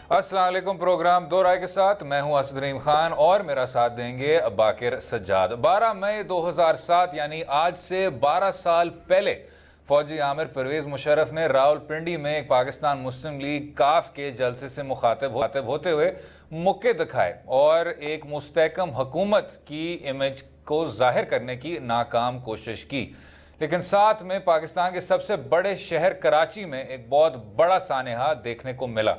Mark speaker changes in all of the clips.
Speaker 1: अस्सलाम वालेकुम। प्रोग्राम दो राय के साथ मैं हूं असद रहीम खान और मेरा साथ देंगे बाकिर सज्जाद। 12 मई 2007 यानी आज से 12 साल पहले फौजी आमिर परवेज मुशर्रफ ने रावलपिंडी में एक पाकिस्तान मुस्लिम लीग काफ के जलसे से मुखातिब होते हुए मुक्के दिखाए और एक मुस्तहकम हुकूमत की इमेज को जाहिर करने की नाकाम कोशिश की। लेकिन साथ में पाकिस्तान के सबसे बड़े शहर कराची में एक बहुत बड़ा सानेहा देखने को मिला।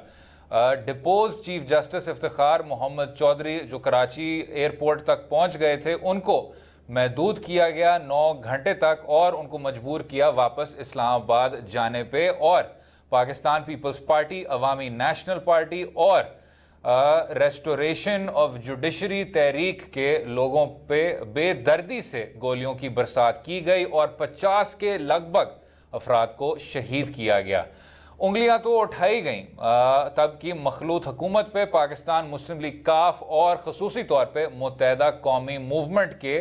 Speaker 1: Deposed chief justice Iftikhar Mohammad Chaudhry जो कराची एयरपोर्ट तक पहुंच गए थे, उनको महदूद किया गया 9 घंटे तक और उनको मजबूर किया वापस इस्लामाबाद जाने पे। और पाकिस्तान पीपल्स पार्टी, अवामी नेशनल पार्टी और रेस्टोरेशन ऑफ जुडिशरी तहरीक के लोगों पे बेदर्दी से गोलियों की बरसात की गई और 50 के लगभग अफराद को शहीद किया गया। उंगलियां तो उठाई गईं तब की मखलूत हुकूमत पे, पाकिस्तान मुस्लिम लीग काफ और खसूसी तौर पे मुत्तहदा कौमी मूवमेंट के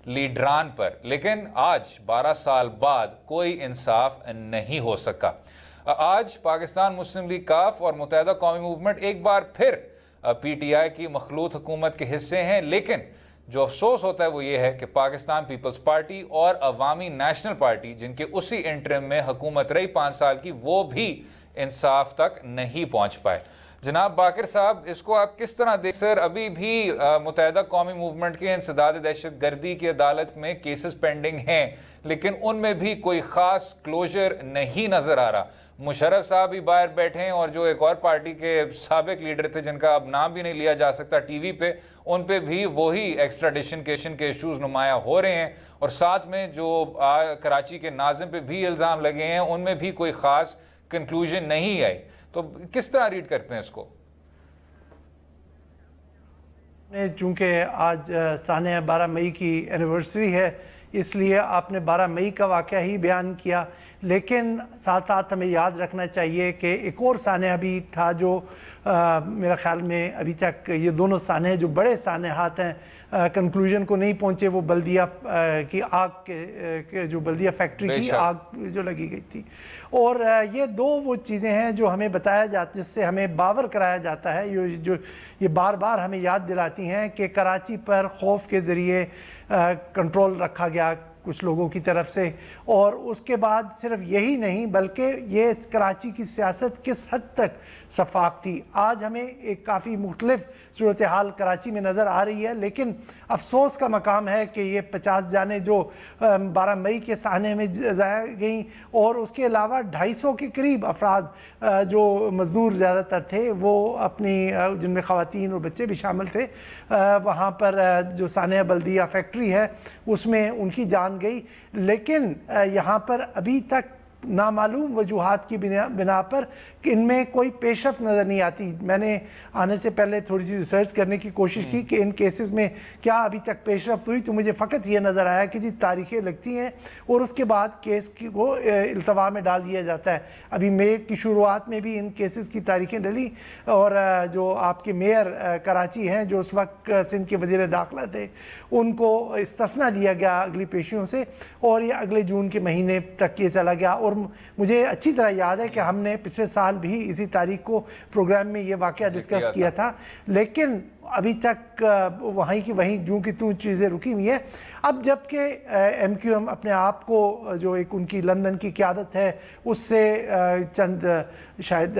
Speaker 1: लीडरान पर। लेकिन आज 12 साल बाद कोई इंसाफ नहीं हो सका। आज पाकिस्तान मुस्लिम लीग काफ और मुत्तहदा कौमी मूवमेंट एक बार फिर PTI की मखलूत हुकूमत के हिस्से हैं। लेकिन जो अफसोस होता है वो ये है कि पाकिस्तान पीपल्स पार्टी और अवामी नेशनल पार्टी, जिनके उसी इंटरिम में हुकूमत रही 5 साल की, वो भी इंसाफ तक नहीं पहुंच पाए। जनाब बाकिर साहब, इसको आप किस तरह देख सर? अभी भी मुत्तहदा कौमी मूवमेंट के इंसदाद दहशत गर्दी की अदालत में केसेस पेंडिंग हैं, लेकिन उनमें भी कोई खास क्लोजर नहीं नजर आ रहा। मुशर्रफ साहब भी बाहर बैठे हैं और जो एक और पार्टी के साबिक लीडर थे जिनका अब नाम भी नहीं लिया जा सकता टीवी पे, उन पे भी वही एक्स्ट्राडिशन के इश्यूज नुमाया हो रहे हैं। और साथ में जो कराची के नाजिम पे भी इल्ज़ाम लगे हैं, उनमें भी कोई ख़ास कंक्लूजन नहीं आई। तो किस तरह रीड करते हैं इसको?
Speaker 2: चूँकि आज साने 12 मई की एनिवर्सरी है, इसलिए आपने 12 मई का वाक़या ही बयान किया, लेकिन साथ साथ हमें याद रखना चाहिए कि एक और सानहा भी था जो मेरा ख्याल में अभी तक ये दोनों सानहे जो बड़े सानहात हैं कंक्लूजन को नहीं पहुँचे। वो बल्दिया की आग के जो बल्दिया फैक्ट्री की आग जो लगी गई थी। और ये दो वो चीज़ें हैं जो हमें बताया जाता, जिससे हमें बावर कराया जाता है, ये बार बार हमें याद दिलाती हैं कि कराची पर खौफ के ज़रिए कंट्रोल रखा गया कुछ लोगों की तरफ से। और उसके बाद सिर्फ यही नहीं बल्कि ये कराची की सियासत किस हद तक शफाफ थी। आज हमें एक काफ़ी मुख्तलिफ सूरत हाल कराची में नज़र आ रही है, लेकिन अफसोस का मकाम है कि ये 50 जाने जो 12 मई के साने में ज़ाया गई और उसके अलावा 250 के करीब अफराद जो मज़दूर ज़्यादातर थे, वो अपनी जिनमें ख़वातीन और बच्चे भी शामिल थे, वहाँ पर जो सानिया बल्दिया फैक्ट्री है उसमें उनकी जान गई। लेकिन यहाँ पर अभी तक नामालूम वजूहात की बिना पर इनमें कोई पेशरफ नज़र नहीं आती। मैंने आने से पहले थोड़ी सी रिसर्च करने की कोशिश की कि इन केसेस में क्या अभी तक पेशरफ हुई, तो मुझे फ़कत ये नज़र आया कि जी तारीखें लगती हैं और उसके बाद केस को इल्तवा में डाल दिया जाता है। अभी मई की शुरुआत में भी इन केसेस की तारीखें डली और जो आपके मेयर कराची हैं जो उस वक्त सिंध के वज़ीर दाखिला थे, उनको इस्तिस्ना दिया गया अगली पेशियों से और ये अगले जून के महीने तक ये चला गया। और मुझे अच्छी तरह याद है कि हमने पिछले साल भी इसी तारीख को प्रोग्राम में ये वाक़या डिस्कस किया था, लेकिन अभी तक वहीं की वहीं जूं की तूं चीज़ें रुकी हुई हैं। अब जबकि MQM अपने आप को, जो एक उनकी लंदन की क़यादत है, उससे चंद शायद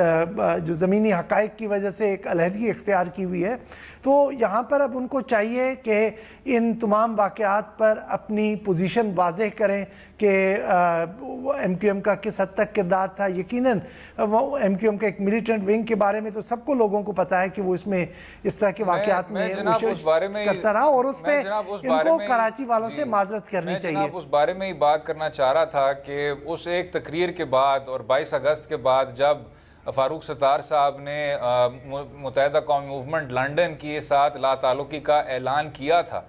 Speaker 2: जो ज़मीनी हक़ाइक़ की वजह से एक अलहदगी इख्तियार की हुई है, तो यहाँ पर अब उनको चाहिए कि इन तमाम वाक़यात पर अपनी पोजीशन वाज़ेह करें कि MQM का किस हद तक किरदार था। यकीनन MQM का एक मिलिटेंट विंग के बारे में तो सबको लोगों को पता है कि वो इसमें इस तरह के वाक़यात में करता रहा और उस पर इनको कराची वालों से माजरत करनी चाहिए।
Speaker 1: उस बारे में ही बात करना चाह रहा था कि उस एक तकरीर के बाद और 22 अगस्त के बाद जब फारूक सत्तार साहब ने मुत्तहदा कौमी मूवमेंट लंदन के साथ लाताल्लुकी का ऐलान किया था,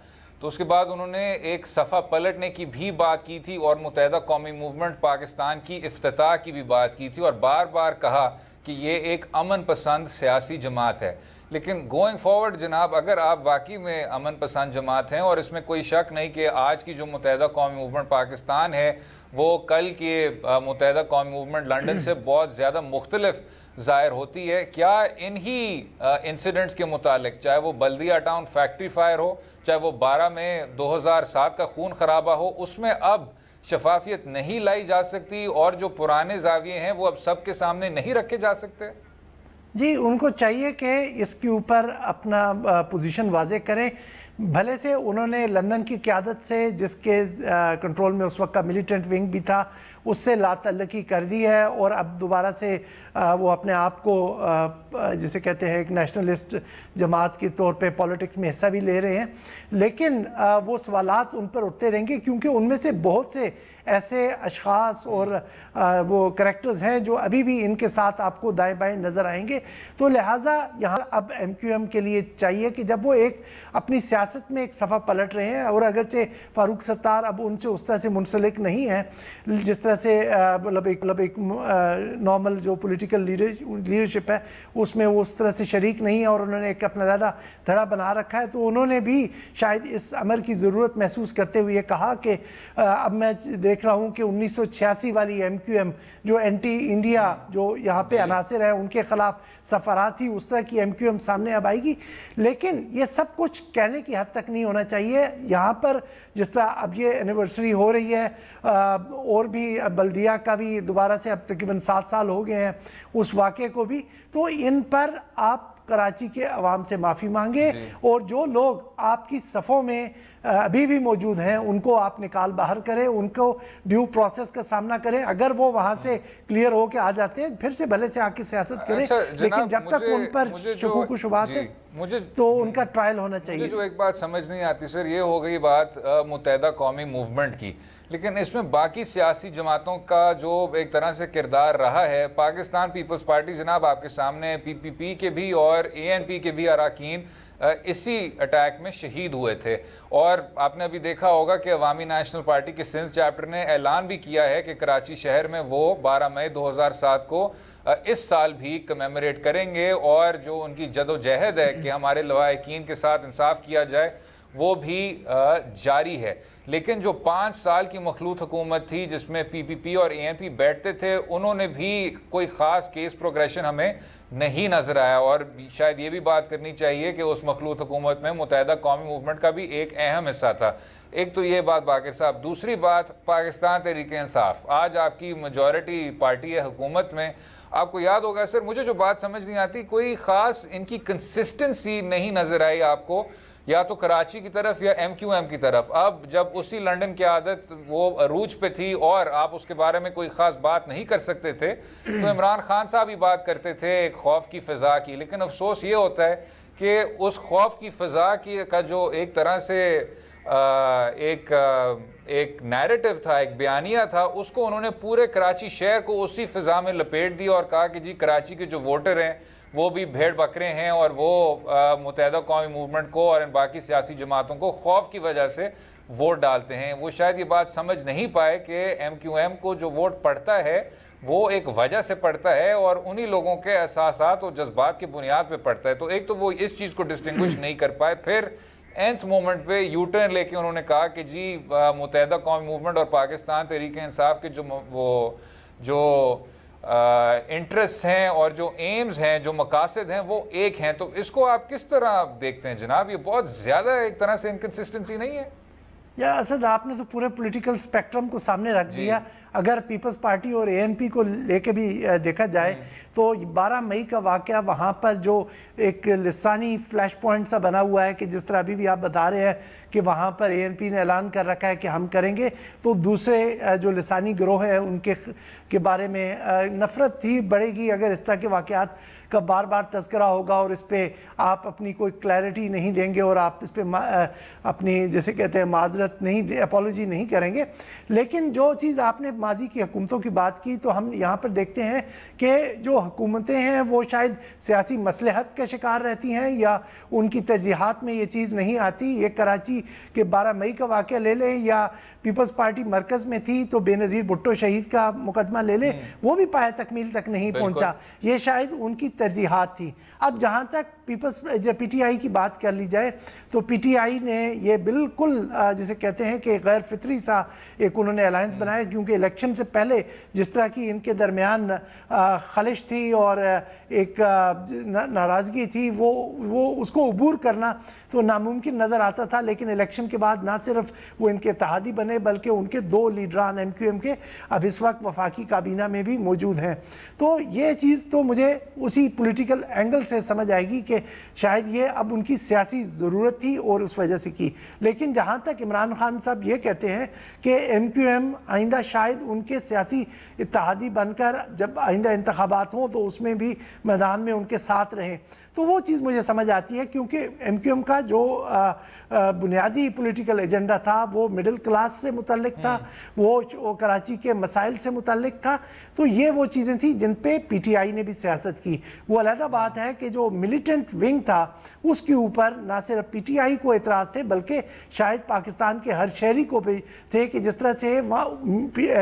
Speaker 1: तो उसके बाद उन्होंने एक सफ़ा पलटने की भी बात की थी और मुत्तहदा कौमी मूवमेंट पाकिस्तान की इफ्तिताह की भी बात की थी और बार बार कहा कि ये एक अमन पसंद सियासी जमात है। लेकिन गोइंग फॉरवर्ड जनाब, अगर आप वाकई में अमन पसंद जमात हैं और इसमें कोई शक नहीं कि आज की जो मुत्तहदा कौमी मूवमेंट पाकिस्तान है वो कल के मुत्तहदा कौमी मूवमेंट लंदन से बहुत ज़्यादा मुख्तलिफ जाहिर होती है। क्या इन्हीं इंसिडेंट्स के मुतालिक, चाहे वो बल्दिया टाउन फैक्ट्री फायर हो, चाहे वो 12 मई 2007 का खून खराबा हो, उसमें अब शफाफियत नहीं लाई जा सकती और जो पुराने जाविये हैं वो अब सबके सामने नहीं रखे जा सकते?
Speaker 2: जी, उनको चाहिए कि इसके ऊपर अपना पोजीशन वाजे करें। भले से उन्होंने लंदन की क़यादत से, जिसके कंट्रोल में उस वक्त का मिलिटेंट विंग भी था, उससे लातल्लकी कर दी है और अब दोबारा से वो अपने आप को जिसे कहते हैं एक नेशनलिस्ट जमात के तौर पे पॉलिटिक्स में हिस्सा भी ले रहे हैं। लेकिन वो सवालात उन पर उठते रहेंगे क्योंकि उनमें से बहुत से ऐसे अशख़ास और वो करैक्टर्स हैं जो अभी भी इनके साथ आपको दाएं बाएं नज़र आएंगे। तो लिहाजा यहाँ अब MQM के लिए चाहिए कि जब वो एक अपनी सियासत में एक सफ़ा पलट रहे हैं, और अगरचे फ़ारूक सत्तार अब उनसे उस तरह से मुंसलिक नहीं है जिस तरह से मतलब एक नॉर्मल जो पॉलिटिकल लीडरशिप है उसमें वो उस तरह से शरीक नहीं है और उन्होंने एक अपना अलग धड़ा बना रखा है, तो उन्होंने भी शायद इस अमर की ज़रूरत महसूस करते हुए कहा कि अब मैं देख रहा हूँ कि 1986 वाली MQM जो एंटी इंडिया जो यहाँ पे अनासिर है उनके ख़िलाफ़ सफारात थी, उस तरह की MQM सामने अब आएगी। लेकिन ये सब कुछ कहने की हद तक नहीं होना चाहिए। यहाँ पर जिस तरह अब ये एनिवर्सरी हो रही है और भी बल्दिया का भी दोबारा से अब तकरीबन 7 साल हो गए हैं उस वाक़े को भी, तो इन पर आप कराची के अवाम से माफ़ी मांगे और जो लोग आपकी सफ़ों में अभी भी मौजूद हैं उनको आप निकाल बाहर करें, उनको ड्यू प्रोसेस का सामना करें। अगर वो वहाँ से क्लियर हो के आ जाते हैं फिर से भले से आके सियासत करें, लेकिन जब तक उन पर शकूक व शुबहात है तो उनका ट्रायल होना चाहिए।
Speaker 1: मुझे जो एक बात समझ नहीं आती सर, ये हो गई बात मुत्तहिदा कौमी मूवमेंट की, लेकिन इसमें बाकी सियासी जमातों का जो एक तरह से किरदार रहा है। पाकिस्तान पीपल्स पार्टी जनाब आपके सामने PPP के भी और ANP के भी अरकान इसी अटैक में शहीद हुए थे, और आपने अभी देखा होगा कि अवामी नेशनल पार्टी के सिंध चैप्टर ने ऐलान भी किया है कि कराची शहर में वो 12 मई 2007 को इस साल भी कमेमोरेट करेंगे, और जो उनकी जदोजहद है कि हमारे लवाहिकीन के साथ इंसाफ किया जाए वो भी जारी है। लेकिन जो 5 साल की मखलूत हुकूमत थी जिसमें PPP और ANP बैठते थे, उन्होंने भी कोई ख़ास केस प्रोग्रेशन हमें नहीं नज़र आया, और शायद ये भी बात करनी चाहिए कि उस मखलूत हुकूमत में मुत्तहिदा कौमी मूवमेंट का भी एक अहम हिस्सा था। एक तो ये बात बाकिर साहब, दूसरी बात पाकिस्तान तहरीक इंसाफ आज आपकी मेजॉरिटी पार्टी है हुकूमत में। आपको याद होगा सर, मुझे जो बात समझ नहीं आती, कोई ख़ास इनकी कंसिस्टेंसी नहीं नज़र आई आपको, या तो कराची की तरफ या MQM की तरफ। अब जब उसी लंदन की आदत वो अरूज पे थी और आप उसके बारे में कोई ख़ास बात नहीं कर सकते थे, तो इमरान खान साहब ही बात करते थे एक खौफ की फ़िज़ा की। लेकिन अफसोस ये होता है कि उस खौफ की फ़िज़ा की का जो एक तरह से एक नैरेटिव था, एक बयानिया था, उसको उन्होंने पूरे कराची शहर को उसी फ़िज़ा में लपेट दिया और कहा कि जी कराची के जो वोटर हैं वो भी भेड़ बकरे हैं और वो मुत्तहिदा कौमी मूवमेंट को और इन बाकी सियासी जमातों को खौफ की वजह से वोट डालते हैं। वो शायद ये बात समझ नहीं पाए कि MQM को जो वोट पड़ता है वो एक वजह से पड़ता है और उन्हीं लोगों के एहसासात और जज्बात की बुनियाद पे पड़ता है। तो एक तो वो इस चीज़ को डिस्टिंग्विश नहीं कर पाए, फिर एंथ मोमेंट पे यू टर्न लेके उन्होंने कहा कि जी मुत्तहिदा कौमी मूवमेंट और पाकिस्तान तहरीक इंसाफ के जो इंटरेस्ट हैं और जो एम्स हैं, जो मकासद हैं, वो एक हैं। तो इसको आप किस तरह देखते हैं जनाब? ये बहुत ज़्यादा एक तरह से इनकन्सिस्टेंसी नहीं है?
Speaker 2: या असद, आपने तो पूरे पॉलिटिकल स्पेक्ट्रम को सामने रख दिया। अगर पीपल्स पार्टी और ANP को लेके भी देखा जाए तो 12 मई का वाक़या वहाँ पर जो एक लिसानी फ्लैश पॉइंट सा बना हुआ है कि जिस तरह अभी भी आप बता रहे हैं कि वहाँ पर ANP ने ऐलान कर रखा है कि हम करेंगे, तो दूसरे जो लिसानी गिरोह हैं उनके बारे में नफ़रत ही बढ़ेगी अगर इस तरह के वाक़यात का बार बार तज़किरा होगा और इस पर आप अपनी कोई क्लैरिटी नहीं देंगे और आप इस पर अपनी जैसे कहते हैं माजरत नहीं, अपॉलोजी नहीं करेंगे। लेकिन जो चीज़ आपने माजी की हुकूमतों की बात की, तो हम यहाँ पर देखते हैं कि जो हुकूमतें हैं वो शायद सियासी मसलहत का शिकार रहती हैं या उनकी तरजीहात में ये चीज़ नहीं आती। ये कराची के 12 मई का वाक़या ले लें या पीपल्स पार्टी मरकज़ में थी तो बेनज़ीर भुट्टो शहीद का मुकदमा ले लें, वो भी पाया तकमील तक नहीं पहुँचा। ये शायद उनकी तरजीहात थी। अब जहाँ तक PTI की बात कर ली जाए तो PTI ने ये बिल्कुल जिसे कहते हैं कि गैर फितरी सा एक उन्होंने अलायंस बनाया, क्योंकि इलेक्शन से पहले जिस तरह की इनके दरमियान खलिश थी और एक नाराज़गी थी, वो उसको अबूर करना तो नामुमकिन नज़र आता था। लेकिन इलेक्शन के बाद ना सिर्फ वो इनके इत्तेहादी बने बल्कि उनके 2 लीडरान MQM के अब इस वक्त वफाकी काबीना में भी मौजूद हैं। तो ये चीज़ तो मुझे उसी पॉलिटिकल एंगल से समझ आएगी कि शायद ये अब उनकी सियासी ज़रूरत थी और उस वजह से की। लेकिन जहाँ तक इमरान खान साहब ये कहते हैं कि MQM आइंदा शायद उनके सियासी इत्तेहादी बनकर जब आइंदा इंतखाबात हों तो उसमें भी मैदान में उनके साथ रहें, तो वो चीज़ मुझे समझ आती है, क्योंकि MQM का जो बुनियादी पॉलिटिकल एजेंडा था वो मिडिल क्लास से मुतल्लिक था, वो कराची के मसाइल से मुतल्लिक था। तो ये वो चीज़ें थी जिन पे PTI ने भी सियासत की। वो अलहदा बात है कि जो मिलिटेंट विंग था उसके ऊपर ना सिर्फ PTI को एतराज़ थे बल्कि शायद पाकिस्तान के हर शहरी को भी थे कि जिस तरह से वहाँ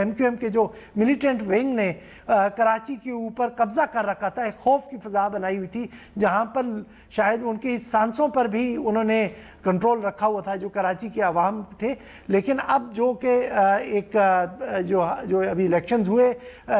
Speaker 2: MQM के जो मिलिटेंट विंग ने कराची के ऊपर कब्ज़ा कर रखा था, एक खौफ की फ़ज़ा बनाई हुई थी जहाँ पर शायद उनकी सांसों पर भी उन्होंने कंट्रोल रखा हुआ था जो कराची के अवाम थे। लेकिन अब जो कि एक जो अभी इलेक्शंस हुए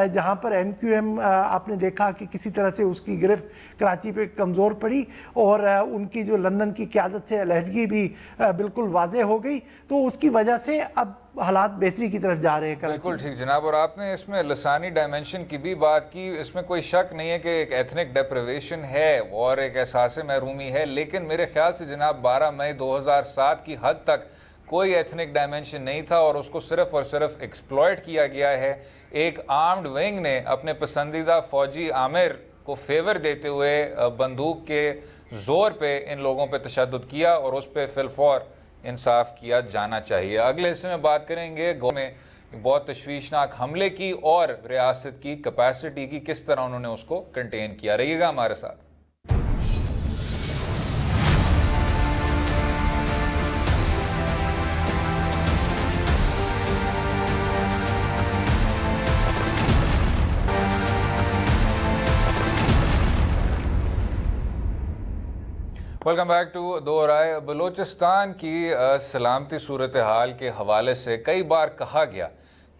Speaker 2: जहाँ पर MQM आपने देखा कि किसी तरह से उसकी गिरफ्त कराची पे कमज़ोर पड़ी और उनकी जो लंदन की क़यादत से अलहदगी भी बिल्कुल वाज़ेह हो गई, तो उसकी वजह से अब हालात बेहतरी की तरफ जा रहे हैं।
Speaker 1: बिल्कुल ठीक जनाब। और आपने इसमें लसानी डायमेंशन की भी बात की, इसमें कोई शक नहीं है कि एक एथनिक डेप्रिवेशन है और एक एहसास महरूमी है, लेकिन मेरे ख्याल से जनाब 12 मई 2007 की हद तक कोई एथनिक डायमेंशन नहीं था और उसको सिर्फ और सिर्फ एक्सप्लॉयट किया गया है। एक आर्म्ड विंग ने अपने पसंदीदा फौजी आमिर को फेवर देते हुए बंदूक के जोर पे इन लोगों पे तशद्दुद किया और उस पर फिलफौर इंसाफ किया जाना चाहिए। अगले हिस्से में बात करेंगे गो में बहुत तशवीशनाक हमले की और रियासत की कैपेसिटी की, किस तरह उन्होंने उसको कंटेन किया। रहिएगा हमारे साथ। वेलकम बैक टू दो राय। बलूचिस्तान की सलामती सूरत हाल के हवाले से कई बार कहा गया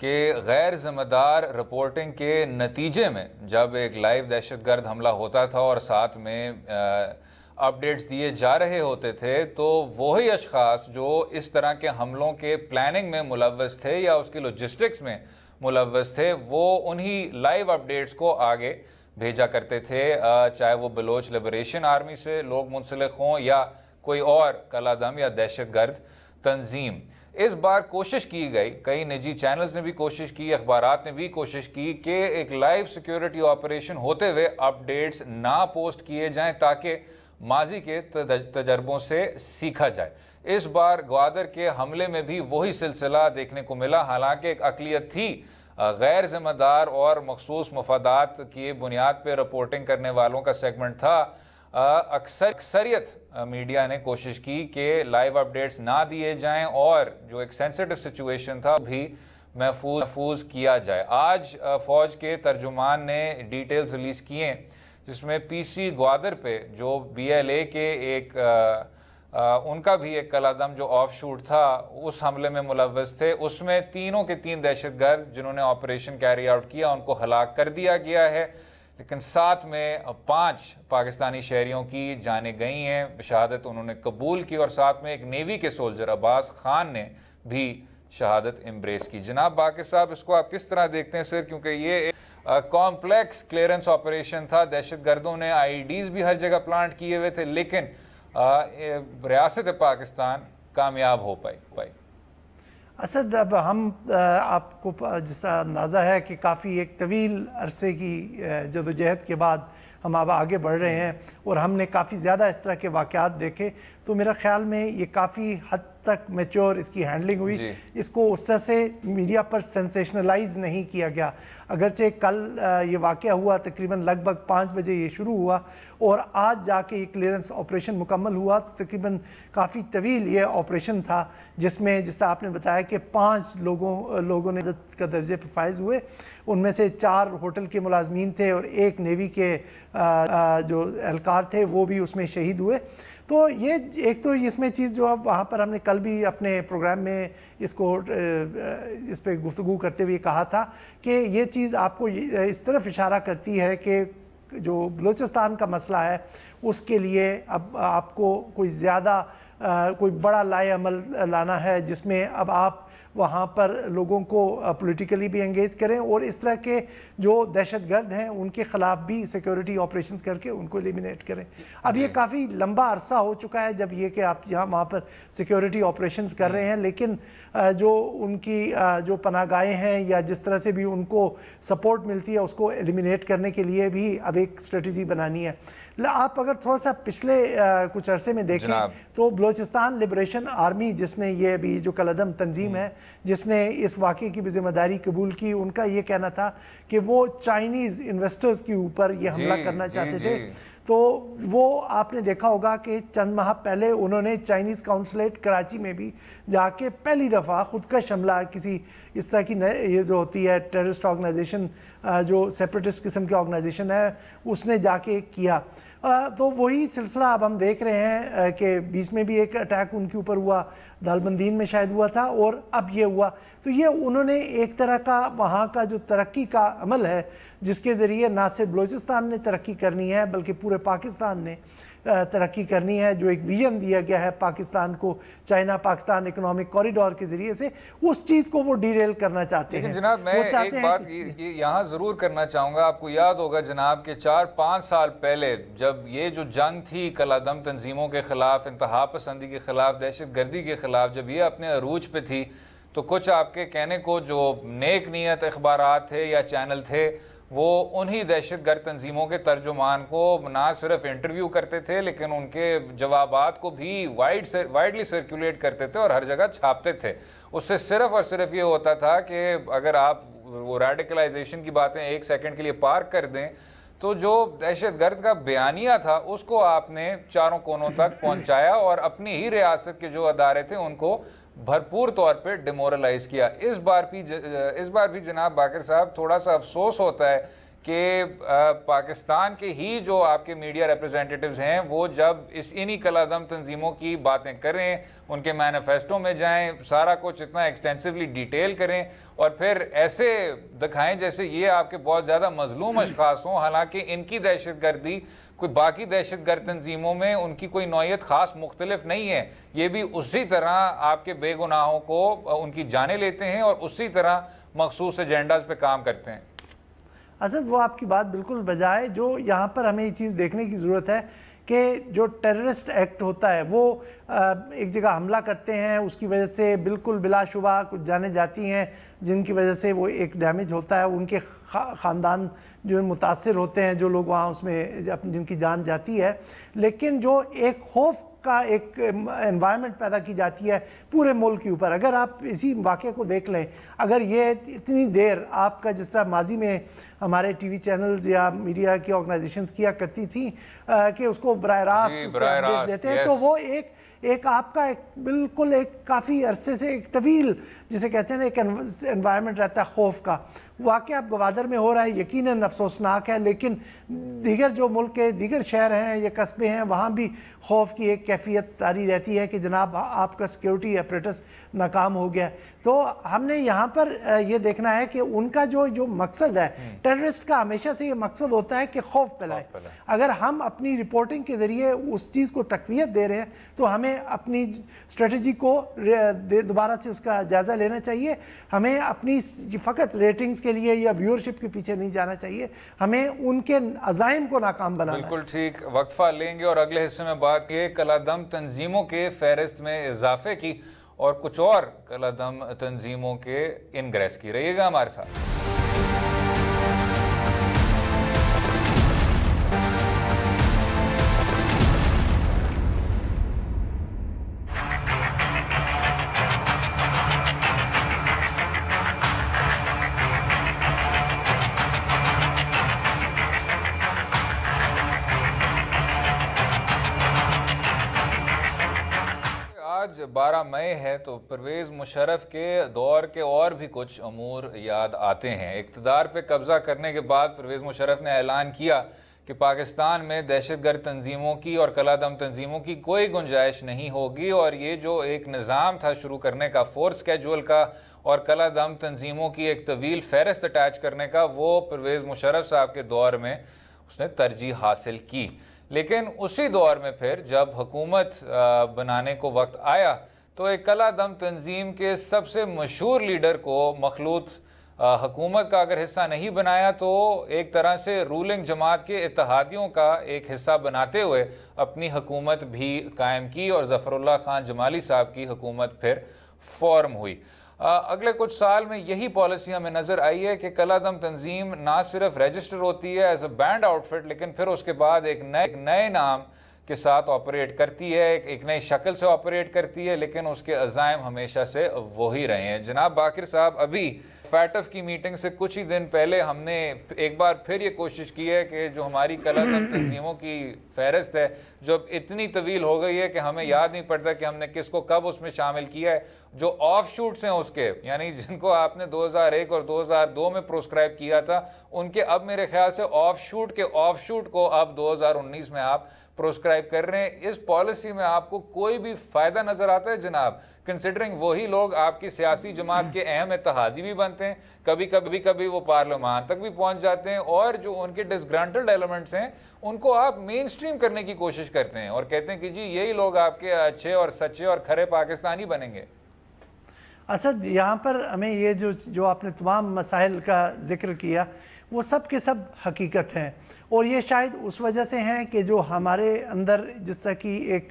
Speaker 1: कि गैर ज़िम्मेदार रिपोर्टिंग के नतीजे में जब एक लाइव दहशतगर्द हमला होता था और साथ में अपडेट्स दिए जा रहे होते थे, तो वही अशख़ास जो इस तरह के हमलों के प्लानिंग में मुलव्वस थे या उसकी लॉजिस्टिक्स में मुलव्वस थे, वो उन्हीं लाइव अपडेट्स को आगे भेजा करते थे, चाहे वो बलोच लिबरेशन आर्मी से लोग मुंसलिक हों या कोई और कलादम या दहशतगर्द तंजीम। इस बार कोशिश की गई, कई निजी चैनल्स ने भी कोशिश की, अखबारात ने भी कोशिश की कि एक लाइव सिक्योरिटी ऑपरेशन होते हुए अपडेट्स ना पोस्ट किए जाएं ताकि माजी के तजर्बों से सीखा जाए। इस बार ग्वादर के हमले में भी वही सिलसिला देखने को मिला। हालांकि एक अक़लियत थी, गैर ज़िम्मेदार और मखसूस मफादात की बुनियाद पर रिपोर्टिंग करने वालों का सेगमेंट था। अक्सरियत मीडिया ने कोशिश की कि लाइव अपडेट्स ना दिए जाएं और जो एक सेंसिटिव सिचुएशन था भी महफूज किया जाए। आज फ़ौज के तर्जुमान ने डिटेल्स रिलीज़ किए जिसमें PC ग्वादर पे जो BLA के एक उनका भी एक कलादम जो ऑफ शूट था उस हमले में मुलव्वस थे, उसमें तीनों के 3 दहशतगर्द जिन्होंने ऑपरेशन कैरी आउट किया उनको हलाक कर दिया गया है, लेकिन साथ में 5 पाकिस्तानी शहरियों की जानें गई हैं, शहादत उन्होंने कबूल की और साथ में एक नेवी के सोल्जर अब्बास खान ने भी शहादत एम्ब्रेस की। जनाब बाकिर साहब, इसको आप किस तरह देखते हैं सर, क्योंकि ये कॉम्प्लेक्स क्लियरेंस ऑपरेशन था, दहशतगर्दों ने IEDs भी हर जगह प्लांट किए हुए थे, लेकिन रियासत पाकिस्तान कामयाब हो पाई।
Speaker 2: असद, अब हम आपको जैसा अंदाज़ा है कि काफ़ी एक तवील अरसे की जदोजहद के बाद हम अब आगे बढ़ रहे हैं और हमने काफ़ी ज़्यादा इस तरह के वाक़यात देखे, तो मेरा ख़्याल में ये काफ़ी हद तक मैच्योर इसकी हैंडलिंग हुई। इसको उस तरह से मीडिया पर सेंसेशनलाइज नहीं किया गया। अगरचे कल ये वाक़या हुआ तकरीबन लगभग 5 बजे ये शुरू हुआ और आज जाके ये क्लियरेंस ऑपरेशन मुकम्मल हुआ, तो तकरीबन काफ़ी तवील ये ऑपरेशन था जिसमें जैसा आपने बताया कि 5 लोगों ने का दर्जे पर फायज हुए। उनमें से 4 होटल के मुलाजमीन थे और 1 नेवी के जो एहलकार थे वो भी उसमें शहीद हुए। तो ये एक तो इसमें चीज़ जो अब वहाँ पर हमने कल भी अपने प्रोग्राम में इस पे गुफ्तगू करते हुए कहा था कि ये चीज़ आपको इस तरफ इशारा करती है कि जो बलूचिस्तान का मसला है उसके लिए अब आपको कोई ज़्यादा कोई बड़ा लाए अमल लाना है जिसमें अब आप वहाँ पर लोगों को पॉलिटिकली भी एंगेज करें और इस तरह के जो दहशतगर्द हैं उनके ख़िलाफ़ भी सिक्योरिटी ऑपरेशंस करके उनको एलिमिनेट करें। अब ये काफ़ी लंबा अरसा हो चुका है जब ये कि आप यहाँ वहाँ पर सिक्योरिटी ऑपरेशंस कर रहे हैं, लेकिन जो उनकी जो पनाहगाहें हैं या जिस तरह से भी उनको सपोर्ट मिलती है उसको एलिमिनेट करने के लिए भी अब एक स्ट्रेटजी बनानी है। आप अगर थोड़ा सा पिछले कुछ अरसे में देखें तो बलूचिस्तान लिबरेशन आर्मी जिसने ये अभी जो कलअदम तंजीम है जिसने इस वाक़े की भी जिम्मेदारी कबूल की, उनका ये कहना था कि वो चाइनीज़ इन्वेस्टर्स के ऊपर ये हमला करना चाहते थे। तो वो आपने देखा होगा कि चंद माह पहले उन्होंने चाइनीज़ काउंसलेट कराची में भी जाके पहली दफ़ा ख़ुद का हमला किसी इस तरह की ये जो होती है टेररिस्ट ऑर्गेनाइजेशन जो सेपरेटिस्ट किस्म की ऑर्गेनाइजेशन है उसने जाके किया। तो वही सिलसिला अब हम देख रहे हैं कि बीच में भी एक अटैक उनके ऊपर हुआ, दालबंदीन में शायद हुआ था, और अब ये हुआ। तो ये उन्होंने एक तरह का वहाँ का जो तरक्की का अमल है जिसके ज़रिए ना सिर्फ बलूचिस्तान ने तरक्की करनी है बल्कि पूरे पाकिस्तान ने तरक्की करनी है, जो एक विजन दिया गया है पाकिस्तान को चाइना पाकिस्तान इकोनॉमिक कॉरिडोर के ज़रिए से, उस चीज़ को वो डिरेल करना चाहते हैं।
Speaker 1: जनाब मैं एक बात यहाँ ज़रूर करना चाहूँगा, आपको याद होगा जनाब के 4-5 साल पहले जब ये जो जंग थी कलअदम तंजीमों के ख़िलाफ़, इंतहा पसंदी के ख़िलाफ़, दहशत गर्दी के ख़िलाफ़, जब ये अपने अरूज पे थी तो कुछ आपके कहने को जो नेक नीयत अखबारात थे या चैनल थे वो उन्हीं दहशत गर्द तंजीमों के तर्जुमान को ना सिर्फ इंटरव्यू करते थे लेकिन उनके जवाबात को भी वाइडली सर्कुलेट करते थे और हर जगह छापते थे। उससे सिर्फ और सिर्फ ये होता था कि अगर आप वो रेडिकलाइजेशन की बातें एक सेकंड के लिए पार्क कर दें तो जो दहशत गर्द का बयानिया था उसको आपने चारों कोनों तक पहुंचाया और अपनी ही रियासत के जो अदारे थे उनको भरपूर तौर पे डिमोरलाइज किया। इस बार भी जनाब बाकर साहब थोड़ा सा अफसोस होता है कि पाकिस्तान के ही जो आपके मीडिया रिप्रेजेंटेटिव्स हैं वो जब इन्हीं कलअदम तंजीमों की बातें करें, उनके मैनिफेस्टो में जाएं, सारा कुछ इतना एक्सटेंसिवली डिटेल करें और फिर ऐसे दिखाएं जैसे ये आपके बहुत ज़्यादा मजलूम अशखास हों, हालांकि इनकी दहशत गर्दी कोई बाकी दहशत गर्द तंजीमों में उनकी कोई नौयत ख़ास मुख्तलिफ नहीं है। ये भी उसी तरह आपके बेगुनाहों को उनकी जाने लेते हैं और उसी तरह मखसूस एजेंडाज पे काम करते हैं।
Speaker 2: असद वो आपकी बात बिल्कुल बजाय, जो यहाँ पर हमें ये चीज़ देखने की ज़रूरत है कि जो टेररिस्ट एक्ट होता है वो एक जगह हमला करते हैं, उसकी वजह से बिल्कुल बिलाशुबा कुछ जाने जाती हैं जिनकी वजह से वो एक डैमेज होता है, उनके ख़ानदान जो मुतासिर होते हैं, जो लोग वहाँ उसमें जिनकी जान जाती है, लेकिन जो एक खौफ का एक एनवायरनमेंट पैदा की जाती है पूरे मुल्क के ऊपर। अगर आप इसी वाक़े को देख लें, अगर ये इतनी देर आपका जिस तरह माजी में हमारे टीवी चैनल्स या मीडिया की ऑर्गेनाइजेशंस किया करती थी कि उसको बराह रास्त अपडेट देते हैं, तो वो एक आपका एक बिल्कुल एक काफ़ी अरसे से एक तवील जिसे कहते हैं ना एक एनवायरनमेंट रहता है खौफ का। वाक़या अब गवादर में हो रहा है, यकीनन अफसोसनाक है, लेकिन दीगर जो मुल्क के दीगर शहर हैं या कस्बे हैं वहाँ भी खौफ की एक कैफियत तारी रहती है कि जनाब आपका सिक्योरिटी अपरेटस नाकाम हो गया। तो हमने यहाँ पर ये देखना है कि उनका जो मकसद है, टेररिस्ट का हमेशा से ये मकसद होता है कि खौफ फैलाए। अगर हम अपनी रिपोर्टिंग के ज़रिए उस चीज़ को तक़वियत दे रहे हैं तो हमें अपनी स्ट्रेटजी को दोबारा से उसका जायज़ा लेना चाहिए। हमें अपनी फ़कत रेटिंग्स के लिए या व्यूअरशिप के पीछे नहीं जाना चाहिए, हमें उनके अज़ाइम को नाकाम बनाना।
Speaker 1: बिल्कुल ठीक। वक्फा लेंगे और अगले हिस्से में बात की कलअदम तंजीमों के फहरिस्त में इजाफे की और कुछ और कलअदम तंजीमों के इनग्रेस की। रहिएगा हमारे साथ। आज 12 मई है तो परवेज़ मुशर्रफ के दौर के और भी कुछ अमूर याद आते हैं। इक़्तिदार पे कब्ज़ा करने के बाद परवेज़ मुशर्रफ ने ऐलान किया कि पाकिस्तान में दहशतगर्द तंजीमों की और कलादम तंजीमों की कोई गुंजाइश नहीं होगी, और ये जो एक निज़ाम था शुरू करने का फोर्स स्केड्यूल का और कलादम तंजीमों की एक तवील फहरिस्त अटैच करने का, वो परवेज़ मुशर्रफ साहब के दौर में उसने तरजीह हासिल की। लेकिन उसी दौर में फिर जब हुकूमत बनाने को वक्त आया तो एक कलादम तंजीम के सबसे मशहूर लीडर को मखलूत हुकूमत का अगर हिस्सा नहीं बनाया तो एक तरह से रूलिंग जमात के इत्तेहादियों का एक हिस्सा बनाते हुए अपनी हुकूमत भी कायम की, और ज़फ़रुल्लाह खान जमाली साहब की हुकूमत फिर फॉर्म हुई। अगले कुछ साल में यही पॉलिसी हमें नज़र आई है कि कलादम तंजीम ना सिर्फ रजिस्टर होती है एज अ बैंड आउटफिट, लेकिन फिर उसके बाद एक नए नाम के साथ ऑपरेट करती है, एक नई शक्ल से ऑपरेट करती है, लेकिन उसके अज़ाइम हमेशा से वही रहे हैं। जनाब बाकिर साहब, अभी फैटफ की मीटिंग से कुछ ही दिन पहले हमने एक बार फिर ये कोशिश की है कि जो हमारी कलादम तंजीमों की फहरिस्त है, जो अब इतनी तवील हो गई है कि हमें याद नहीं पड़ता कि हमने किसको कब उसमें शामिल किया है, जो ऑफ शूट्स हैं उसके, यानी जिनको आपने 2001 और 2002 में प्रोस्क्राइब किया था, उनके अब मेरे ख्याल से ऑफ शूट को अब 2019 में आप प्रोस्क्राइब कर रहे हैं। इस पॉलिसी में आपको कोई भी फायदा नजर आता है जनाब, कंसिडरिंग वही लोग आपकी सियासी जमात के अहम इत्तेहादी भी बनते हैं, कभी वो पार्लियामान तक भी पहुंच जाते हैं, और जो उनके डिसग्रांटेड एलिमेंट्स हैं उनको आप मेन स्ट्रीम करने की कोशिश करते हैं और कहते हैं कि जी यही लोग आपके अच्छे और सच्चे और खरे पाकिस्तानी बनेंगे।
Speaker 2: असद, यहाँ पर हमें ये जो आपने तमाम मसाइल का जिक्र किया वो सब के सब हकीकत हैं, और ये शायद उस वजह से हैं कि जो हमारे अंदर जिस तरह की एक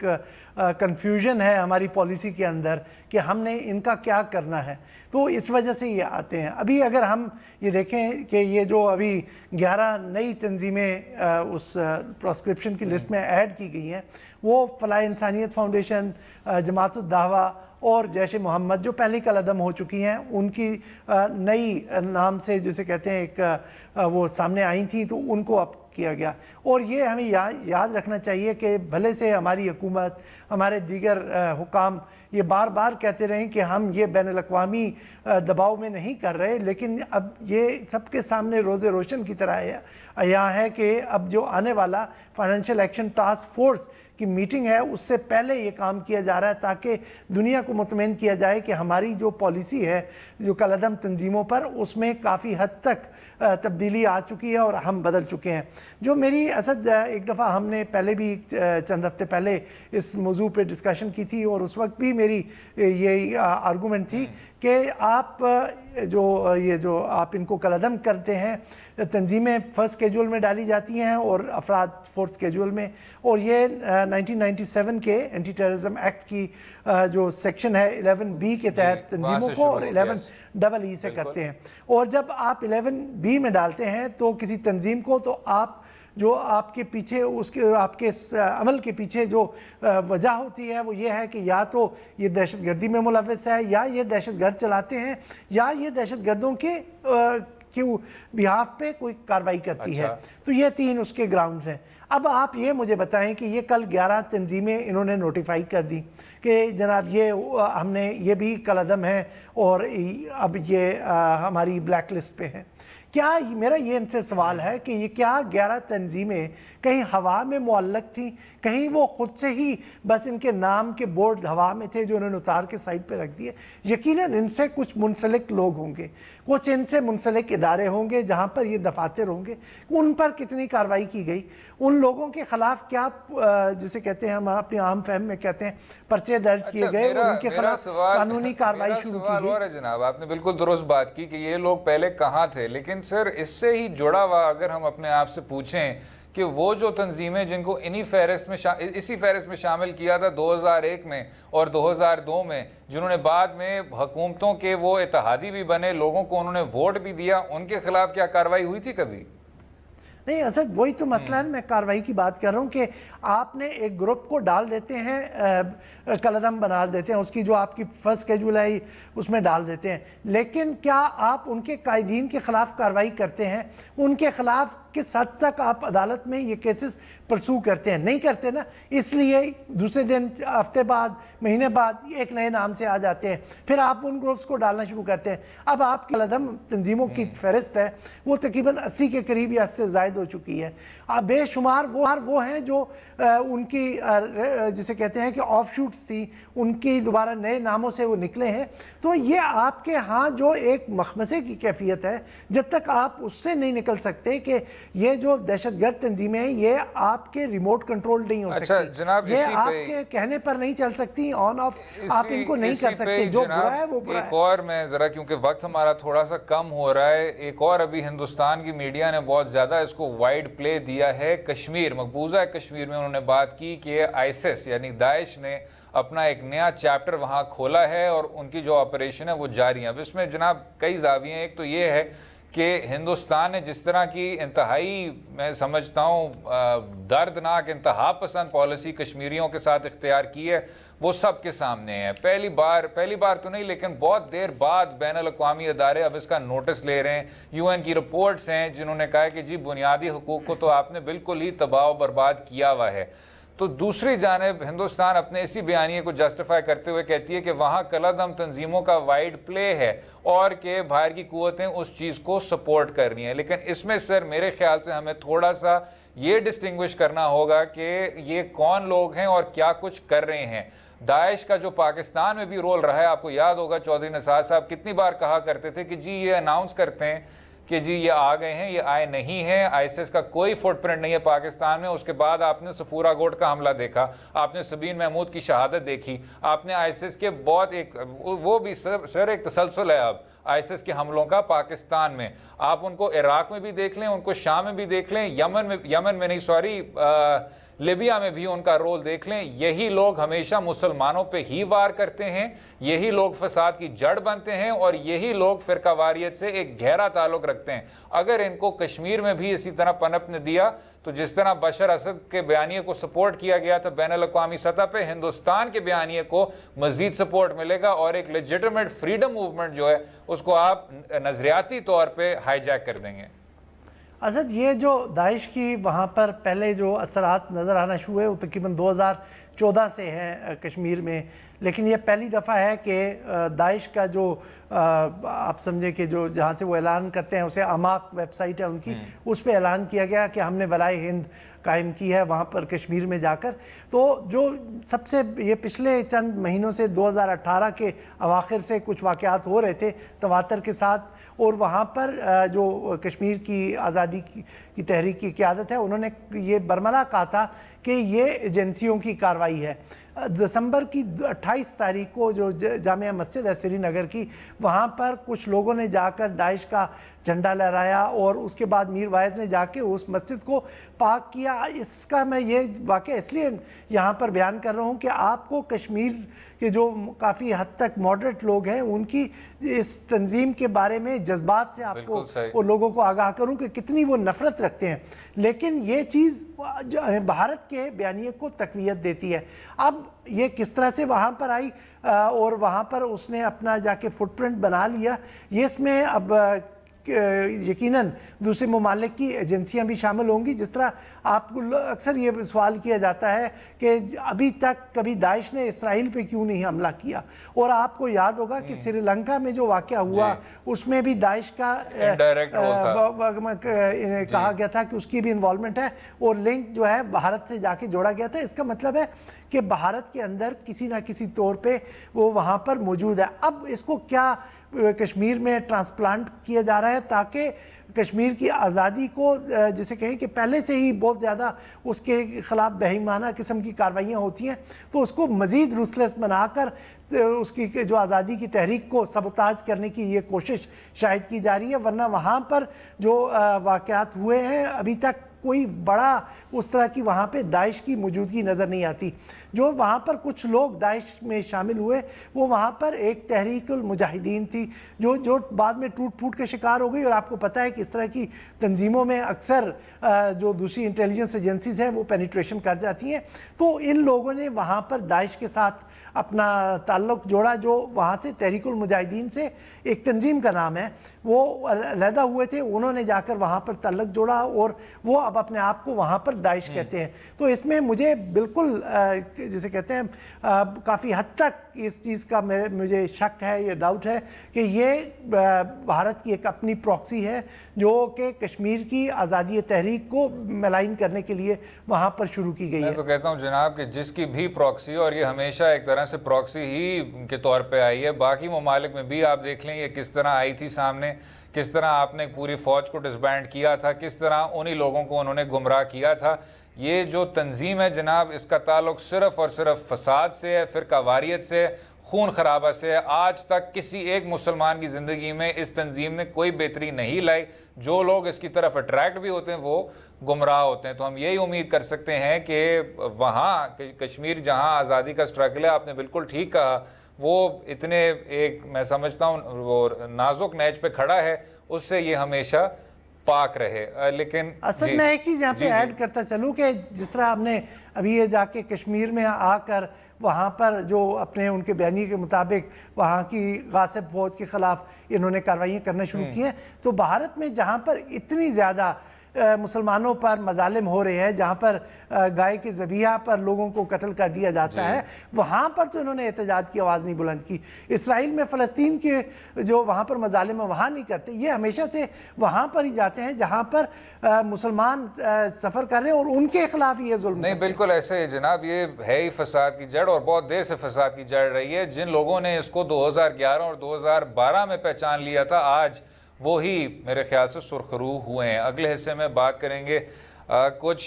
Speaker 2: कन्फ्यूजन है हमारी पॉलिसी के अंदर कि हमने इनका क्या करना है, तो इस वजह से ये आते हैं। अभी अगर हम ये देखें कि ये जो अभी 11 नई तंजीमें उस प्रोस्क्रिप्शन की लिस्ट में ऐड की गई हैं, वो फलाह इंसानियत फाउंडेशन, जमात उद दावा और जैश मोहम्मद जो पहली कलदम हो चुकी हैं, उनकी नई नाम से जिसे कहते हैं एक वो सामने आई थी, तो उनको अब किया गया। और ये हमें याद रखना चाहिए कि भले से हमारी हुकूमत, हमारे दीगर हुकाम ये बार बार कहते रहें कि हम ये बैनुल-अक़वामी दबाव में नहीं कर रहे, लेकिन अब ये सबके सामने रोज़े रोशन की तरह यहाँ है कि अब जो आने वाला फाइनेंशियल एक्शन टास्क फोर्स की मीटिंग है उससे पहले ये काम किया जा रहा है ताकि दुनिया को मुतमईन किया जाए कि हमारी जो पॉलिसी है जो कलदम तंजीमों पर, उसमें काफ़ी हद तक तब्दीली आ चुकी है और हम बदल चुके हैं। जो मेरी असद एक दफ़ा हमने पहले भी चंद हफ्ते पहले इस मौजू पे डिस्कशन की थी, और उस वक्त भी मेरी ये आर्गूमेंट थी कि आप जो आप इनको कलदम करते हैं, तंजीमें फर्स्ट स्केड्यूल में डाली जाती हैं और अफराद फोर्थ स्केड्यूल में, और ये 1997 के एंटी टेररिज्म एक्ट की जो सेक्शन है 11B के तहत तंजीमों को और 11EE से करते हैं। और जब आप 11B में डालते हैं तो किसी तंजीम को, तो आप जो आपके पीछे उसके आपके अमल के पीछे जो वजह होती है वो ये है कि या तो ये दहशतगर्दी में मुलव्वस है, या ये दहशतगर्द चलाते हैं, या ये दहशतगर्दों के बिहाफ पे कोई कार्रवाई करती है। तो ये 3 उसके ग्राउंड्स हैं। अब आप ये मुझे बताएं कि ये कल 11 तंजीमें इन्होंने नोटिफाई कर दी कि जनाब ये हमने ये भी कलदम है और अब ये हमारी ब्लैक लिस्ट पे हैं। क्या मेरा ये इनसे सवाल है कि ये क्या 11 तंजीमें कहीं हवा में मुअल्लक थी, कहीं वो खुद से ही बस इनके नाम के बोर्ड हवा में थे जो उन्होंने उतार के साइड पे रख दिए? यकीनन इनसे कुछ मुंसलिक लोग होंगे, कुछ इनसे मुंसलिक इदारे होंगे जहाँ पर ये दफातर होंगे, उन पर कितनी कार्रवाई की गई? उन लोगों के खिलाफ क्या जिसे कहते हैं हम अपनी आम फहम में कहते हैं पर्चे दर्ज किए गए और उनके खिलाफ कानूनी कार्रवाई शुरू की गई?
Speaker 1: जनाब आपने बिल्कुल दुरुस्त बात की कि ये लोग पहले कहाँ थे, लेकिन सर इससे ही जुड़ा हुआ अगर हम अपने आप से पूछें कि वो जो तंजीमें जिनको इसी फहरिस्त में शामिल किया था 2001 में और 2002 में, जिन्होंने बाद में हुकूमतों के वो इत्तेहादी भी बने, लोगों को उन्होंने वोट भी दिया, उनके खिलाफ क्या कार्रवाई हुई थी कभी?
Speaker 2: नहीं असद, वही तो मसला है। मैं कार्रवाई की बात कर रहा हूँ कि आपने एक ग्रुप को डाल देते हैं, कलदम बना देते हैं, उसकी जो आपकी फर्स्ट स्केड्यूल है उसमें डाल देते हैं, लेकिन क्या आप उनके कायदीन के ख़िलाफ़ कार्रवाई करते हैं? उनके ख़िलाफ़ किस हद तक आप अदालत में ये केसेस परसू करते हैं? नहीं करते ना, इसलिए दूसरे दिन, हफ्ते बाद, महीने बाद एक नए नाम से आ जाते हैं, फिर आप उन ग्रुप्स को डालना शुरू करते हैं। अब आपकी अलदम तंजीमों की फहरिस्त है वो तकरीबन 80 के करीब या 80 से ज़ायद हो चुकी है। अब बेशुमार वो हैं जो उनकी जिसे कहते हैं कि ऑफ शूट्स थी, उनकी दोबारा नए नामों से वो निकले हैं। तो ये आपके यहाँ जो एक मखमसे की कैफियत है, जब तक आप उससे नहीं निकल सकते कि ये जो दहशतगर्द तंजीमें हैं ये आपके रिमोट कंट्रोल नहीं हो सकती,
Speaker 1: जनाब,
Speaker 2: ये आपके कहने पर नहीं चल सकती, ऑन ऑफ आप इनको नहीं कर सकते। जो बुरा है वो बुरा है।
Speaker 1: एक और मैं जरा, क्योंकि वक्त हमारा थोड़ा सा कम हो रहा है, एक और अभी हिंदुस्तान की मीडिया ने बहुत ज्यादा इसको वाइड प्ले दिया है। कश्मीर, मकबूजा कश्मीर में उन्होंने बात की कि आईएसआईएस यानी दाइश ने अपना एक नया चैप्टर वहां खोला है और उनकी जो ऑपरेशन है वो जारी है। अब इसमें जनाब कई जाविये हैं। एक तो ये है कि हिंदुस्तान ने जिस तरह की इंतहाई, मैं समझता हूँ, दर्दनाक इंतहा पसंद पॉलिसी कश्मीरियों के साथ इख्तियार की है, वो सबके सामने है। पहली बार तो नहीं, लेकिन बहुत देर बाद बैनुल-अक़वामी अदारे अब इसका नोटिस ले रहे हैं। यूएन की रिपोर्ट्स हैं जिन्होंने कहा है कि जी बुनियादी हुकूक को तो आपने बिल्कुल ही तबाह बर्बाद किया हुआ है। तो दूसरी जानिब हिंदुस्तान अपने इसी बयानिए को जस्टिफाई करते हुए कहती है कि वहाँ कलअदम तंजीमों का वाइड प्ले है और कि बाहर की कुव्वतें उस चीज़ को सपोर्ट कर रही हैं। लेकिन इसमें सर मेरे ख्याल से हमें थोड़ा सा ये डिस्टिंग्विश करना होगा कि ये कौन लोग हैं और क्या कुछ कर रहे हैं। दाइश का जो पाकिस्तान में भी रोल रहा है, आपको याद होगा चौधरी निसार साहब कितनी बार कहा करते थे कि जी ये अनाउंस करते हैं कि जी ये आ गए हैं, ये आए नहीं हैं, आईएसआईएस का कोई फुटप्रिंट नहीं है पाकिस्तान में। उसके बाद आपने सफूरा गोट का हमला देखा, आपने सबीन महमूद की शहादत देखी, आपने आईएसआईएस के बहुत एक वो भी सर एक तसलसल है अब आईएसआईएस के हमलों का पाकिस्तान में। आप उनको इराक में भी देख लें, उनको शाम में भी देख लें, यमन में नहीं सॉरी लिबिया में भी उनका रोल देख लें। यही लोग हमेशा मुसलमानों पे ही वार करते हैं, यही लोग फसाद की जड़ बनते हैं और यही लोग फिरकावारियत से एक गहरा ताल्लुक रखते हैं। अगर इनको कश्मीर में भी इसी तरह पनपने दिया तो जिस तरह बशर असद के बयानिए को सपोर्ट किया गया था बैनुल-अक़वामी सतह पे, हिंदुस्तान के बयानिए को मजीद सपोर्ट मिलेगा और एक लेजिटिमेट फ्रीडम मूवमेंट जो है उसको आप नजरियाती तौर पर हाईजैक कर देंगे।
Speaker 2: असद, ये जो दाइश की वहाँ पर पहले जो असरात नज़र आना शुरू हुए वो तकरीबन 2014 से हैं कश्मीर में, लेकिन ये पहली दफ़ा है कि दाइश का जो आप समझे कि जो जहाँ से वो ऐलान करते हैं उसे अमाक वेबसाइट है उनकी, उस पर ऐलान किया गया कि हमने वलाए हिंद कायम की है वहाँ पर कश्मीर में जाकर। तो जो सबसे ये पिछले चंद महीनों से 2018 के अवाखिर से कुछ वाक़यात हो रहे थे तवातर के साथ, और वहाँ पर जो कश्मीर की आज़ादी की तहरीक की क़यादत है उन्होंने ये बरमला कहा था कि ये एजेंसियों की कार्रवाई है। दिसंबर की 28 तारीख को जो जामिया मस्जिद है श्रीनगर की, वहाँ पर कुछ लोगों ने जाकर दाइश का झंडा लहराया और उसके बाद मीर वाइज ने जाके उस मस्जिद को पाक किया। इसका मैं ये वाक़या इसलिए यहाँ पर बयान कर रहा हूँ कि आपको कश्मीर के जो काफ़ी हद तक मॉडरेट लोग हैं उनकी इस तंजीम के बारे में जज्बात से आपको वो लोगों को आगाह करूँ कि कितनी वो नफ़रत रखते हैं। लेकिन ये चीज़ भारत के बयानिए को तक़वियत देती है। अब ये किस तरह से वहाँ पर आई और वहाँ पर उसने अपना जाके फुटप्रिंट बना लिया, ये इसमें अब यकीनन दूसरे ममालिक की एजेंसियां भी शामिल होंगी। जिस तरह आपको अक्सर ये सवाल किया जाता है कि अभी तक कभी दाइश ने इसराइल पे क्यों नहीं हमला किया, और आपको याद होगा कि श्रीलंका में जो वाक़या हुआ उसमें भी दाइश का कहा गया था कि उसकी भी इन्वॉल्वमेंट है और लिंक जो है भारत से जाके जोड़ा गया था। इसका मतलब है कि भारत के अंदर किसी ना किसी तौर पे वो वहाँ पर मौजूद है। अब इसको क्या कश्मीर में ट्रांसप्लांट किया जा रहा है ताकि कश्मीर की आज़ादी को जिसे कहें कि पहले से ही बहुत ज़्यादा उसके ख़िलाफ़ बेईमाना किस्म की कार्रवाइयाँ होती हैं, तो उसको मज़ीद रूथलेस बनाकर उसकी जो आज़ादी की तहरीक को सबताज करने की ये कोशिश शायद की जा रही है। वरना वहाँ पर जो वाक़यात हुए हैं अभी तक कोई बड़ा उस तरह की वहाँ पे दाइश की मौजूदगी नज़र नहीं आती। जो वहाँ पर कुछ लोग दाइश में शामिल हुए वो वहाँ पर एक तहरीकुल मुजाहिदीन थी जो बाद में टूट फूट के शिकार हो गई। और आपको पता है कि इस तरह की तंजीमों में अक्सर जो दूसरी इंटेलिजेंस एजेंसीज हैं वो पेनिट्रेशन कर जाती हैं। तो इन लोगों ने वहाँ पर दाइश के साथ अपना ताल्लुक़ जोड़ा, जो वहाँ से तहरीकुल मुजाहिदीन से एक तंजीम का नाम है, वो अलहदा हुए थे, उन्होंने जाकर वहाँ पर ताल्लुक़ जोड़ा और वो अब अपने आप को वहाँ पर दाइश कहते हैं। तो इसमें मुझे बिल्कुल जिसे कहते हैं काफ़ी हद तक इस चीज़ का मुझे शक है, ये डाउट है कि ये भारत की एक अपनी प्रॉक्सी है जो कि कश्मीर की आज़ादी तहरीक को मलाइन करने के लिए वहाँ पर शुरू की गई है।
Speaker 1: मैं तो कहता हूँ जनाब कि जिसकी भी प्रॉक्सी, और ये हमेशा एक तरह से प्रॉक्सी ही के तौर पे आई है, बाकी ममालिक में भी आप देख लें ये किस तरह आई थी सामने, किस तरह आपने पूरी फ़ौज को डिसबैंड किया था, किस तरह उन्हीं लोगों को उन्होंने गुमराह किया था। ये जो तंजीम है जनाब, इसका ताल्लुक सिर्फ़ और सिर्फ फसाद से है, फ़िरका वारियत से, खून खराबा से। आज तक किसी एक मुसलमान की ज़िंदगी में इस तंजीम ने कोई बेहतरी नहीं लाई। जो लोग इसकी तरफ अट्रैक्ट भी होते हैं वो गुमराह होते हैं। तो हम यही उम्मीद कर सकते हैं कि वहाँ कश्मीर जहाँ आज़ादी का स्ट्रगल है, आपने बिल्कुल ठीक कहा, वो इतने एक मैं समझता हूँ वो नाजुक नैज पे खड़ा है, उससे ये हमेशा पाक रहे। लेकिन
Speaker 2: असल में एक चीज़ यहाँ पे ऐड करता चलूँ कि जिस तरह आपने अभी ये जाके कश्मीर में आकर वहाँ पर जो अपने उनके बयानी के मुताबिक वहाँ की गासिब फौज के ख़िलाफ़ इन्होंने कार्रवाइयाँ करना शुरू की हैं, तो भारत में जहाँ पर इतनी ज़्यादा मुसलमानों पर मजालिम हो रहे हैं, जहाँ पर गाय के ज़बीहा पर लोगों को कत्ल कर दिया जाता है, वहाँ पर तो इन्होंने एहतजाज की आवाज़ नहीं बुलंद की। इसराइल में फ़लस्तीन के जो वहाँ पर मजालिम है वहाँ नहीं करते, ये हमेशा से वहाँ पर ही जाते हैं जहाँ पर मुसलमान सफ़र कर रहे हैं और उनके ख़िलाफ़ ये जुल्म
Speaker 1: नहीं। बिल्कुल ऐसे ही जनाब, ये है ही फसाद की जड़ और बहुत देर से फसाद की जड़ रही है। जिन लोगों ने इसको 2011 और 2012 में पहचान लिया था, आज वो ही मेरे ख्याल से सुरखरू हुए हैं। अगले हिस्से में बात करेंगे कुछ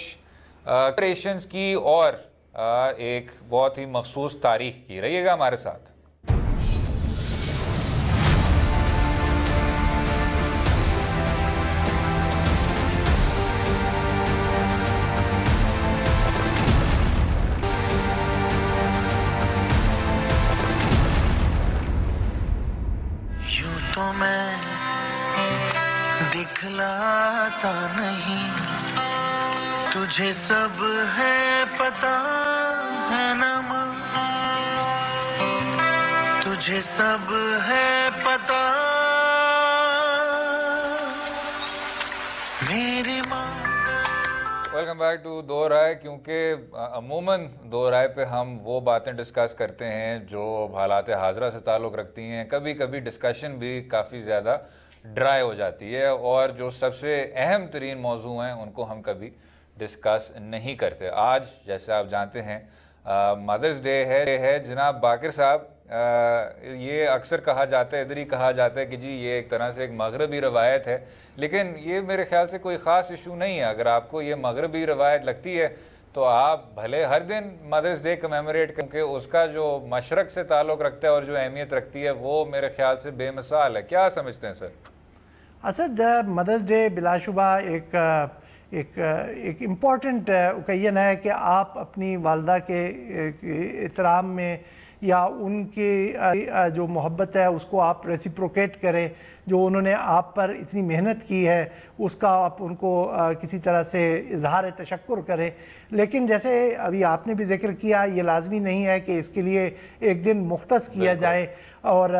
Speaker 1: ऑपरेशंस की और एक बहुत ही मखसूस तारीख की। रहिएगा हमारे साथ।
Speaker 3: यूं तो मैं दिखलाता नहीं, तुझे सब है पता है ना माँ, तुझे सब है पता मेरी माँ।
Speaker 1: वेलकम बैक टू दो राय। क्योंकि अमूमन दो राय पे हम वो बातें डिस्कस करते हैं जो हालात हाजरा से ताल्लुक़ रखती हैं। कभी कभी डिस्कशन भी काफ़ी ज़्यादा ड्राई हो जाती है और जो सबसे अहम तरीन मौजू हैं उनको हम कभी डिस्कस नहीं करते। आज जैसे आप जानते हैं मदर्स डे है जनाब बाकिर साहब। ये अक्सर कहा जाता है, इधर ही कहा जाता है कि जी ये एक तरह से एक मगरबी रवायत है, लेकिन ये मेरे ख्याल से कोई ख़ास इशू नहीं है। अगर आपको ये मगरबी रवायत लगती है तो आप भले हर दिन मदर्स डे कमेमोरेट, क्योंकि उसका जो मशरक़ से ताल्लुक़ रखता है और जो अहमियत रखती है वो मेरे ख्याल से बेमिसाल है। क्या समझते हैं सर?
Speaker 2: असद मदर्स डे बिलाशुबा एक इम्पॉर्टेंट ओकेजन है कि आप अपनी वालदा के एहतराम में या उनकी जो मोहब्बत है उसको आप रेसिप्रोकेट करें। जो उन्होंने आप पर इतनी मेहनत की है उसका आप उनको किसी तरह से इजहार तशक्कुर करें। लेकिन जैसे अभी आपने भी जिक्र किया, ये लाजमी नहीं है कि इसके लिए एक दिन मुख्तस किया जाए। और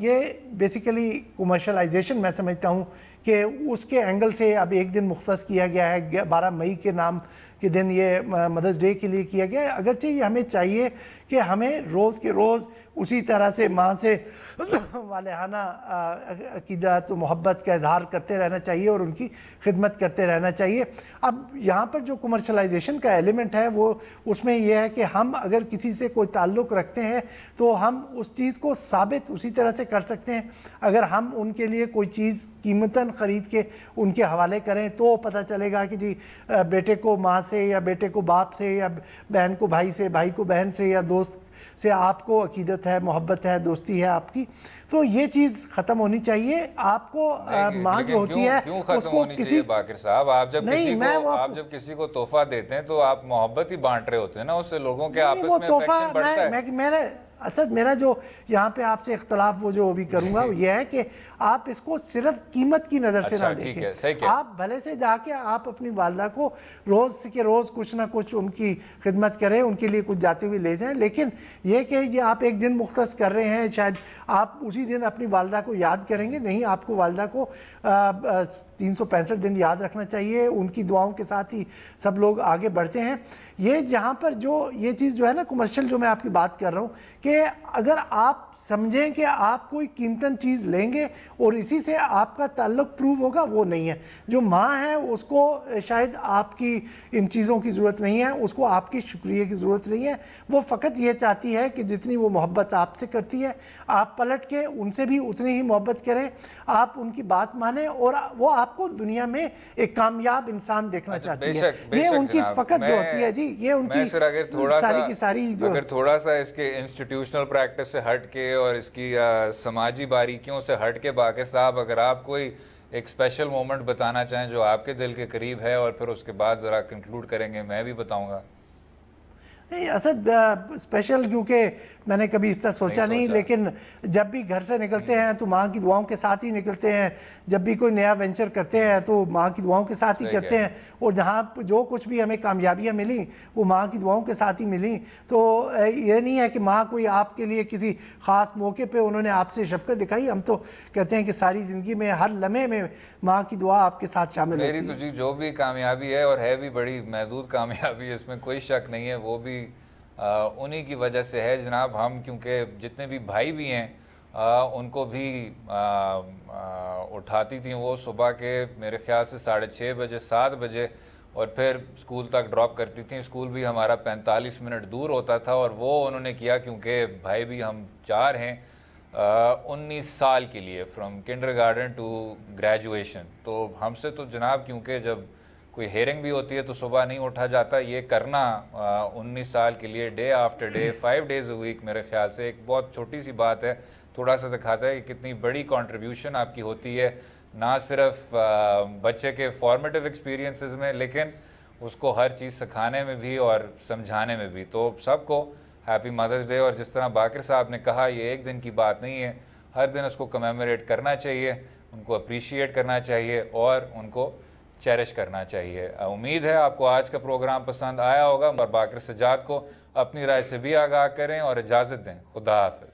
Speaker 2: ये बेसिकली कमर्शलाइजेशन मैं समझता हूँ कि उसके एंगल से अब एक दिन मुख्तस किया गया है। 12 मई के नाम के दिन ये मदर्स डे के लिए किया गया है। अगरचे ये हमें चाहिए कि हमें रोज़ के रोज़ उसी तरह से माँ से वालेहाना अक़ीदत तो मोहब्बत का इजहार करते रहना चाहिए और उनकी खिदमत करते रहना चाहिए। अब यहाँ पर जो कमर्शलाइजेशन का एलिमेंट है वो उसमें यह है कि हम अगर किसी से कोई ताल्लुक़ रखते हैं तो हम उस चीज़ को साबित उसी तरह से कर सकते हैं। अगर हम उनके लिए कोई चीज़ कीमतन ख़रीद के उनके हवाले करें तो पता चलेगा कि जी बेटे को माँ से या बेटे को बाप से या बहन को भाई से, भाई को बहन से या दोस्त से आपको अकीदत है, मोहब्बत है, दोस्ती है आपकी, तो ये चीज़ ख़त्म होनी चाहिए। आपको माँ जो होती है उसको किसी
Speaker 1: बाकिर साहब, आप जब किसी को तोहफा देते हैं तो आप मोहब्बत ही बांट रहे होते हैं ना, उससे लोगों के आपस में अफेक्शन बढ़ता है।
Speaker 2: मैंने असद मेरा जो यहाँ पे आपसे इख्तलाफ वो जो अभी करूँगा वो ये है कि आप इसको सिर्फ कीमत की नज़र से ना देखें। आप भले से जाके आप अपनी वालदा को रोज़ के रोज़ कुछ ना कुछ उनकी खिदमत करें, उनके लिए कुछ जाते हुए ले जाएं, लेकिन ये कि ये आप एक दिन मुख्तस कर रहे हैं, शायद आप उसी दिन अपनी वालदा को याद करेंगे, नहीं, आपको वालदा को 365 दिन याद रखना चाहिए। उनकी दुआओं के साथ ही सब लोग आगे बढ़ते हैं। ये जहाँ पर जो ये चीज़ जो है ना कमर्शियल जो मैं आपकी बात कर रहा हूँ कि अगर आप समझें कि आप कोई कीमती चीज़ लेंगे और इसी से आपका ताल्लुक प्रूव होगा, वो नहीं है। जो माँ है उसको शायद आपकी इन चीज़ों की ज़रूरत नहीं है, उसको आपकी शुक्रिया की ज़रूरत नहीं है। वो फ़कत ये चाहती है कि जितनी वो मोहब्बत आपसे करती है आप पलट के उनसे भी उतनी ही मोहब्बत करें, आप उनकी बात माने और वो आपको दुनिया में एक कामयाब इंसान देखना चाहती है। ये उनकी फ़कत जो होती है जी, ये उनकी सारी की सारी जो
Speaker 1: अगर थोड़ा सा इसके इंस्टीट्यूशनल प्रैक्टिस से हट के और इसकी समाजी बारीकियों से हट के बाकिर साहब, अगर आप कोई एक स्पेशल मोमेंट बताना चाहें जो आपके दिल के करीब है, और फिर उसके बाद ज़रा कंक्लूड करेंगे, मैं भी बताऊंगा।
Speaker 2: नहीं असद स्पेशल क्योंकि मैंने कभी इस तरह सोचा नहीं, लेकिन जब भी घर से निकलते हैं तो माँ की दुआओं के साथ ही निकलते हैं। जब भी कोई नया वेंचर करते हैं तो माँ की दुआओं के साथ ही करते हैं, और जहाँ जो कुछ भी हमें कामयाबियाँ मिली वो माँ की दुआओं के साथ ही मिली। तो ये नहीं है कि माँ कोई आपके लिए किसी ख़ास मौके पे उन्होंने आपसे शफ़क़त दिखाई। हम तो कहते हैं कि सारी ज़िंदगी में हर लम्हे में माँ की दुआ आपके साथ शामिल
Speaker 1: मेरी तो जी जो भी कामयाबी है, और है भी बड़ी महदूद कामयाबी, इसमें कोई शक नहीं है, वो भी उन्हीं की वजह से है जनाब। हम क्योंकि जितने भी भाई भी हैं उनको भी उठाती थी वो सुबह के मेरे ख्याल से 6:30 बजे 7 बजे, और फिर स्कूल तक ड्रॉप करती थी। स्कूल भी हमारा 45 मिनट दूर होता था, और वो उन्होंने किया क्योंकि भाई भी हम 4 हैं, 19 साल के लिए, फ्रॉम किंडरगार्टन टू ग्रेजुएशन। तो हमसे तो जनाब क्योंकि जब कोई हेयरिंग भी होती है तो सुबह नहीं उठा जाता, ये करना 19 साल के लिए day after day 5 days a week, मेरे ख्याल से एक बहुत छोटी सी बात है, थोड़ा सा दिखाता है कि कितनी बड़ी कंट्रीब्यूशन आपकी होती है, ना सिर्फ बच्चे के फॉर्मेटिव एक्सपीरियंसेस में, लेकिन उसको हर चीज़ सिखाने में भी और समझाने में भी। तो सबको हैप्पी मदर्स डे। और जिस तरह बाकिर साहब ने कहा, ये एक दिन की बात नहीं है, हर दिन उसको कमेमोरेट करना चाहिए, उनको अप्रिशिएट करना चाहिए और उनको चेरिश करना चाहिए। उम्मीद है आपको आज का प्रोग्राम पसंद आया होगा, और बाकिर सज्जाद को अपनी राय से भी आगाह करें और इजाज़त दें। खुदा हाफ़िज़।